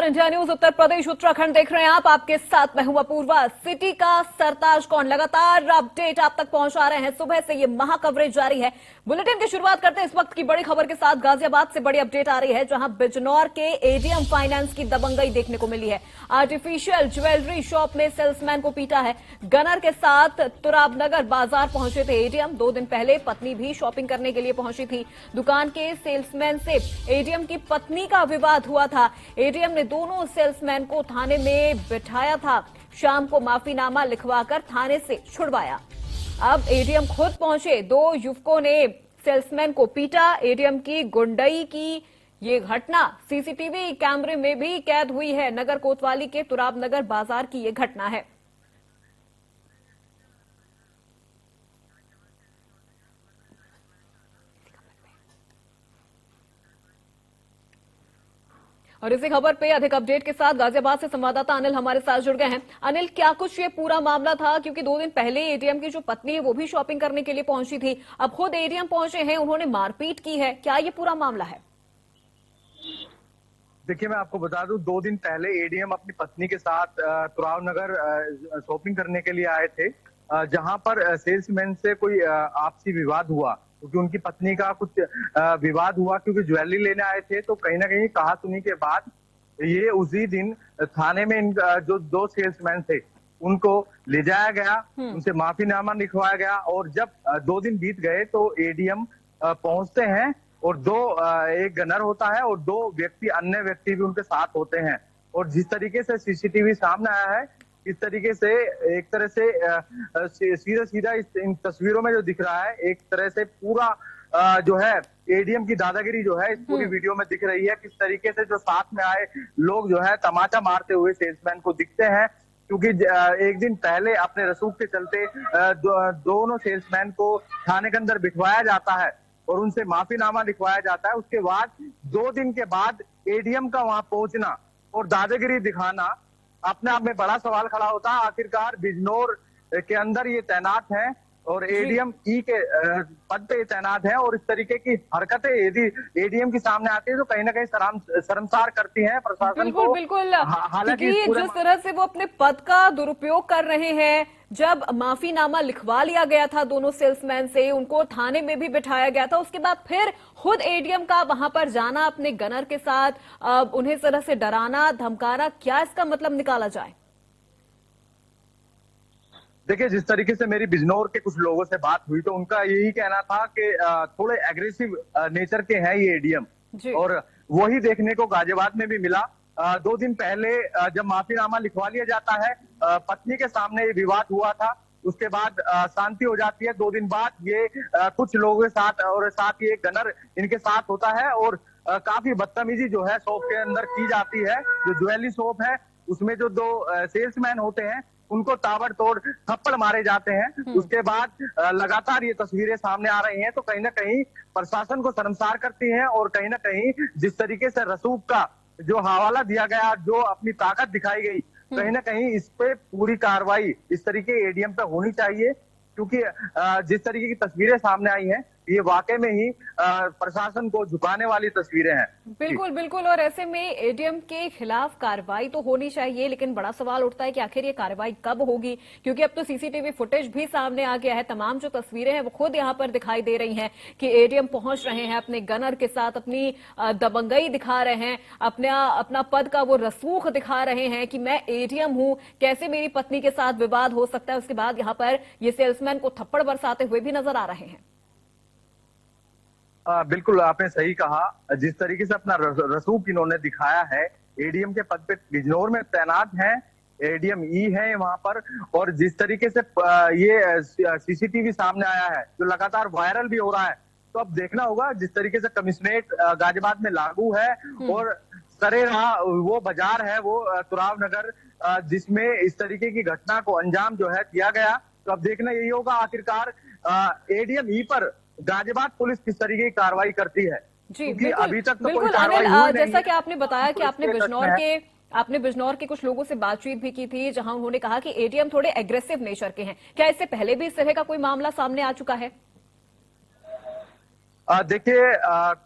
नमस्कार, India news Uttar Pradesh Uttarakhand देख रहे हैं आप। आपके साथ मैं हूं अपूर्वा। सिटी का सरताज कौन, लगातार अपडेट आप तक पहुंचा रहे हैं। सुबह से ये महा कवरेज जारी है। बुलेटिन की शुरुआत करते हैं इस वक्त की बड़ी खबर के साथ। गाजियाबाद से बड़ी अपडेट आ रही है, जहां बिजनौर के एडीएम फाइनेंस की दबंगई देखने को मिली है। आर्टिफिशियल ज्वेलरी शॉप में सेल्समैन को पीटा है। गनर के साथ तुराबनगर बाजार पहुंचे थे एडीएम। 2 दिन पहले पत्नी भी शॉपिंग करने के लिए पहुंची थी। दुकान के सेल्समैन से एडीएम की पत्नी का विवाद हुआ था। एडीएम ने दोनों सेल्समैन को थाने में बिठाया था। शाम को माफीनामा लिखवाकर थाने से छुड़वाया। अब एडीएम खुद पहुंचे। 2 युवकों ने सेल्समैन को पीटा। एडीएम की गुंडई की ये घटना सीसीटीवी कैमरे में भी कैद हुई है। नगर कोतवाली के तुराबनगर बाजार की ये घटना है। और इसी खबर पे अधिक अपडेट के साथ गाजियाबाद से संवाददाता अनिल हमारे साथ जुड़ गए हैं। अनिल, क्या कुछ ये पूरा मामला था? क्योंकि 2 दिन पहले एडीएम की जो पत्नी है वो भी शॉपिंग करने के लिए पहुंची थी। अब खुद एडीएम पहुंचे हैं, उन्होंने मारपीट की है। क्या ये पूरा मामला है? देखिए, मैं आपको बता दूं, 2 दिन पहले एडीएम अपनी पत्नी के साथ तुरावनगर शॉपिंग करने के लिए आए थे, जहां पर सेल्समैन से कोई आपसी विवाद हुआ, क्योंकि उनकी पत्नी का कुछ विवाद हुआ, क्योंकि ज्वेलरी लेने आए थे। तो कहीं ना कहीं कहा-सुनी के बाद ये उसी दिन थाने में जो 2 सेल्समैन थे उनको ले जाया गया, उनसे माफीनामा लिखवाया गया। और जब 2 दिन बीत गए तो एडीएम पहुंचते हैं और एक गनर होता है और 2 व्यक्ति, अन्य व्यक्ति भी उनके साथ होते हैं। और जिस तरीके से सीसीटीवी सामने आया है, इस तरीके से एक तरह से सीधा सीधा इन तस्वीरों में जो दिख रहा है, एक तरह से पूरा जो है एडीएम की दादागिरी जो है इस पूरी वीडियो में दिख रही है। किस तरीके से जो साथ में आए लोग जो है तमाचा मारते हुए सेल्समैन को दिखते हैं, क्योंकि एक दिन पहले अपने रसूख के चलते दोनों सेल्समैन को थाने के अंदर बिठवाया जाता है और उनसे माफीनामा लिखवाया जाता है। उसके बाद 2 दिन के बाद एडीएम का वहां पहुंचना और दादागिरी दिखाना अपने आप में बड़ा सवाल खड़ा होता है। आखिरकार बिजनौर के अंदर ये तैनात है और एडीएम ई के पद पे तैनात है, और इस तरीके की हरकतें यदि एडीएम के सामने आती है तो कहीं ना कहीं शर्मसार करती हैं प्रशासन को। बिल्कुल, हालांकि जिस तरह से वो अपने पद का दुरुपयोग कर रहे हैं, जब माफीनामा लिखवा लिया गया था दोनों सेल्समैन से, उनको थाने में भी बिठाया गया था, उसके बाद फिर खुद एडीएम का वहां पर जाना अपने गनर के साथ, उन्हें इस तरह से डराना धमकाना, क्या इसका मतलब निकाला जाए? देखिए, जिस तरीके से मेरी बिजनौर के कुछ लोगों से बात हुई तो उनका यही कहना था कि थोड़े एग्रेसिव नेचर के हैं ये एडीएम, और वही देखने को गाजियाबाद में भी मिला। 2 दिन पहले जब माफीनामा लिखवा लिया जाता है, पत्नी के सामने ये विवाद हुआ था, उसके बाद शांति हो जाती है। 2 दिन बाद ये कुछ लोगों के साथ और साथ ही एक गनर इनके साथ होता है और काफी बदतमीजी जो है शॉप के अंदर की जाती है। जो ज्वेलरी शॉप है उसमें जो 2 सेल्समैन होते हैं उनको ताबड़तोड़ थप्पड़ मारे जाते हैं। उसके बाद लगातार ये तस्वीरें सामने आ रही हैं, तो कहीं ना कहीं प्रशासन को शर्मसार करती हैं। और कहीं ना कहीं जिस तरीके से रसूख का जो हवाला दिया गया, जो अपनी ताकत दिखाई गई, कहीं ना कहीं इस पे पूरी कार्रवाई इस तरीके एडीएम पे होनी चाहिए, क्योंकि जिस तरीके की तस्वीरें सामने आई हैं ये वाकई में ही प्रशासन को झुकाने वाली तस्वीरें हैं। बिल्कुल बिल्कुल, और ऐसे में एडीएम के खिलाफ कार्रवाई तो होनी चाहिए, लेकिन बड़ा सवाल उठता है कि आखिर ये कार्रवाई कब होगी, क्योंकि अब तो सीसीटीवी फुटेज भी सामने आ गया है। तमाम जो तस्वीरें हैं वो खुद यहाँ पर दिखाई दे रही हैं कि एडीएम पहुंच रहे हैं अपने गनर के साथ, अपनी दबंगई दिखा रहे हैं, अपना पद का वो रसूख दिखा रहे हैं कि मैं एडीएम हूं, कैसे मेरी पत्नी के साथ विवाद हो सकता है। उसके बाद यहाँ पर ये सेल्समैन को थप्पड़ बरसाते हुए भी नजर आ रहे हैं। बिल्कुल, आपने सही कहा। जिस तरीके से अपना रसूख इन्होंने दिखाया है, एडीएम के पद पे बिजनौर में तैनात हैं, एडीएम ई है वहां पर, और जिस तरीके से ये सीसीटीवी सामने आया है जो लगातार वायरल भी हो रहा है, तो अब देखना होगा जिस तरीके से कमिश्नरेट गाजियाबाद में लागू है और सरेराह वो बाजार है, वो तुरावनगर, जिसमें इस तरीके की घटना को अंजाम जो है दिया गया। तो अब देखना यही होगा आखिरकार एडीएम ई पर गाजियाबाद पुलिस किस तरीके की कार्रवाई करती है। जी बिल्कुल, अभी तक तो बिल्कुल अनिल, जैसा कि आपने बताया कि आपने बिजनौर के कुछ लोगों से बातचीत भी की थी, जहां उन्होंने कहा कि एडीएम थोड़े एग्रेसिव नेचर के हैं। क्या इससे पहले भी इस तरह का कोई मामला सामने आ चुका है? देखिए,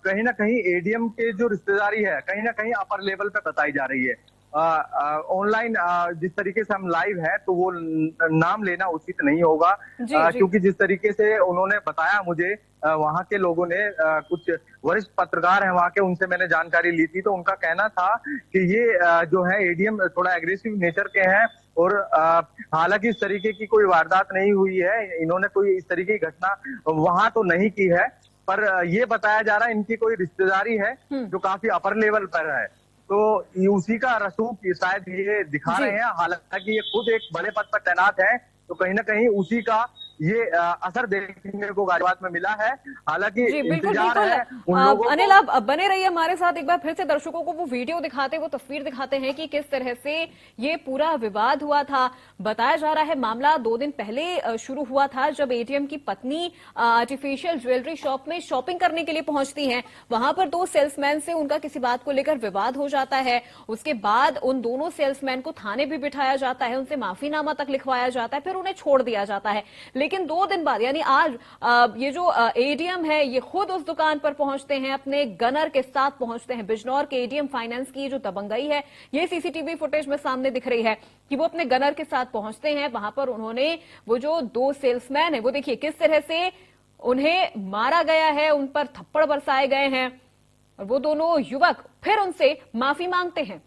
कहीं ना कहीं एडीएम के जो रिश्तेदारी है कहीं ना कहीं अपर लेवल पे बताई जा रही है। ऑनलाइन जिस तरीके से हम लाइव है तो वो नाम लेना उचित नहीं होगा, जी जी। क्योंकि जिस तरीके से उन्होंने बताया मुझे, वहाँ के लोगों ने, कुछ वरिष्ठ पत्रकार हैं वहाँ के, उनसे मैंने जानकारी ली थी, तो उनका कहना था कि ये जो है एडीएम थोड़ा एग्रेसिव नेचर के हैं। और हालांकि इस तरीके की कोई वारदात नहीं हुई है, इन्होंने कोई इस तरीके की घटना वहां तो नहीं की है, पर ये बताया जा रहा है इनकी कोई रिश्तेदारी है हम्म। जो काफी अपर लेवल पर है। तो ये उसी का रसूख शायद ये दिखा जी रहे हैं, हालांकि ये खुद एक बड़े पद पर तैनात है, तो कहीं ना कहीं उसी का ये असर देखने को गाजियाबाद में मिला है। हालांकि जी, बिल्कुल इंतजार बिल्कुल। है उन लोगों अनिल, को। आप बने रहिए हमारे साथ। एक बार फिर से दर्शकों को वो वीडियो दिखाते, वो तस्वीर दिखाते हैं कि किस तरह से ये पूरा विवाद हुआ था। बताया जा रहा है मामला 2 दिन पहले शुरू हुआ था, जब एटीएम की पत्नी आर्टिफिशियल ज्वेलरी शॉप में शॉपिंग करने के लिए पहुंचती हैं। वहां पर 2 सेल्समैन से उनका किसी बात को लेकर विवाद हो जाता है। उसके बाद उन दोनों सेल्समैन को थाने भी बिठाया जाता है, उनसे माफीनामा तक लिखवाया जाता है, फिर उन्हें छोड़ दिया जाता है। लेकिन 2 दिन बाद यानी आज ये जो एडीएम है ये खुद उस दुकान पर पहुंचते हैं, अपने गनर के साथ पहुंचते हैं। बिजनौर के एडीएम फाइनेंस की जो दबंगई है ये सीसीटीवी फुटेज में सामने दिख रही है कि वो अपने गनर के साथ पहुंचते हैं। वहां पर उन्होंने वो जो 2 सेल्समैन है वो देखिए किस तरह से उन्हें मारा गया है, उन पर थप्पड़ बरसाए गए हैं, और वो दोनों युवक फिर उनसे माफी मांगते हैं।